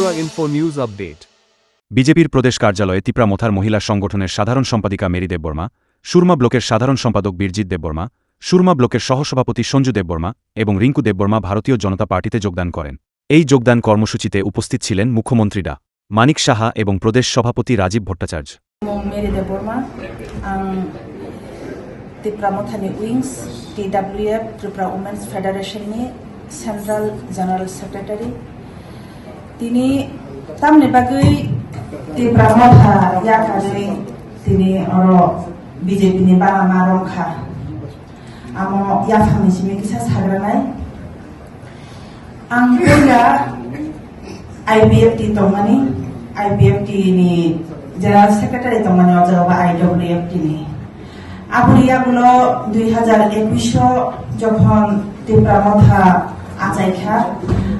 Tripura Info News Update. বিজেপির প্রদেশ কার্যালয়ে তিপ্রামথার মহিলা সংগঠনের সাধারণ সম্পাদিকা মেরি দেববর্মা, সুরমা ব্লকের সাধারণ সম্পাদক বীরজিৎ দেববর্মা, সুরমা ব্লকের সহসভাপতি সঞ্জু দেববর্মা এবং রিঙ্কু দেববর্মা ভারতীয় জনতা পার্টিতে যোগদান করেন। এই যোগদান কর্মসূচিতে উপস্থিত ছিলেন মুখ্যমন্ত্রী ডা মানিক সাহা এবং প্রদেশ সভাপতি রাজীব ভট্টাচার্য। मेरी देबबर्मा तिप्रामथानि उइंस TWF त्रिपुरा वुमेन्स फेडारेशन नि सेंट्रल जनरल सेक्रेटारि तिनी तामनि बागै तिप्रामथा याकाजै तिनी अरो बीजेपी नि बालामा रंखा आमो याफानि सिमे किसा साग्रानाय आं पहिला IBFT तंमानि IBFT नि जनरल सेक्रेटारि तंमानि अजावा IWFT नि आबुरियागुलो 2021 যখন তিপ্রামথা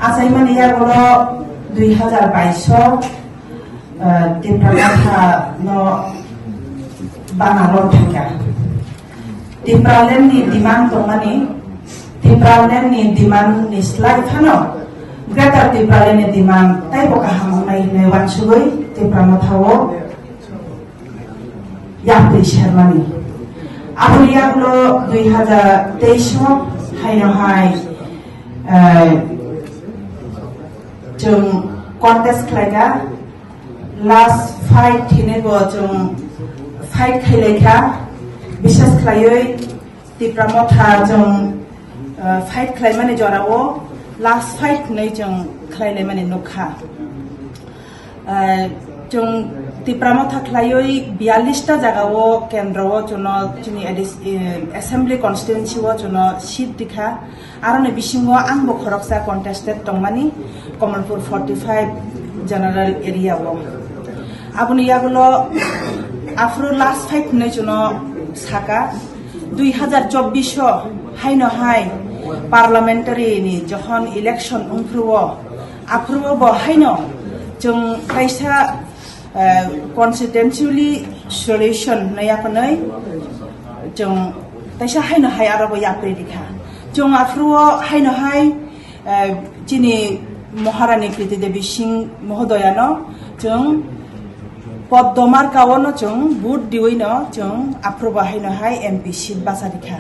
আচাইমানি ইয়াগুলো 2022 তিপ্রামথা ন বানালো থাকা তিপ্রালেননি ডিমান্ড তমানি তিপ্রালেননি ডিমান্ড নিসলাই ফানো গ্রেটার তিপ্রালেননি ডিমান্ড তাই বকা হামনাই নে ওয়ানসুগৈ তিপ্রামথাও याप्रि शर्मानि आबुरियागुलो 2023 हायनहाय जों कन्टेस्ट खालायगा लास्ट फाइट हिनेगो जों फाइट खालायगा विशेष खालायै तिप्रामथा जों फाइट खालायमानि जरावो लास्ट फाइट नै जों खालायनाय माने नुखा जों तिप्रामथा खालायै 42 टा जागावो केन्द्रवो जोनो जोंनि एसेम्बली कन्स्टिट्युएन्सिवो जोनो सीट दिखा आरो नै बिसिङो आंबो खरकसा कन्टेस्टेड दंमानि कमलपुर 45 जनरल एरियावो आबुनि यागुलो आफ्रो लास्ट फाइट नै जोनो साका 2024 हायनो हाय पार्लामेन्टारि नि जखन इलेक्शन उंफ्रुवो आफ्रुवो बो हायनो जों कायसा कन्स्टिट्युएन्सियली सल्यूशन नयापनै जों तैसा हायनो हाय आरो याप्रि दिखा जों आफ्रुओ हायनो हाय जिनि महारानी कृति देवी सिंह महोदयानो जों पद्ममार कावनो जों बुट दिवैनो जों आफ्रुबा हायनो हाय एमपी सीट बासा दिखा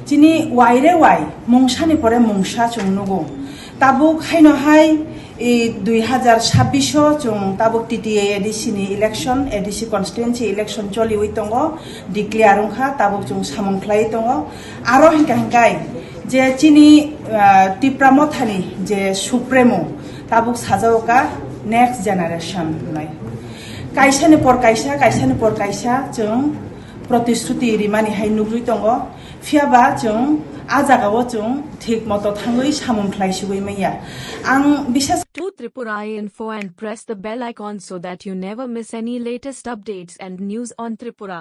जिनि वाइरे वाइ मुंसानि परे मुंसा जों नुगो ताबुक हायनो हाय 2026 जों ताबुक TTA ADC नि election ADC कन्स्टिट्युएन्सि election चलिवै दंगो declare उंखा Tabuk जों सामंख्लाय दंगो आरो हिंकाय जे चिनि तिप्रामथानि जे सुप्रेमो ताबुक साजावका नेक्स्ट जेनारेशन नाय कायसानि पर कायसा जों प्रतिश्रुति रिमानि हाय नुग्रुइ दंगो फियाबा जों आजागावो जों ठीक मतो थाङै सामंख्लायसिगै मैया आं बिसेस to Tripura Info and press the bell icon so that you never miss any latest updates and news on Tripura.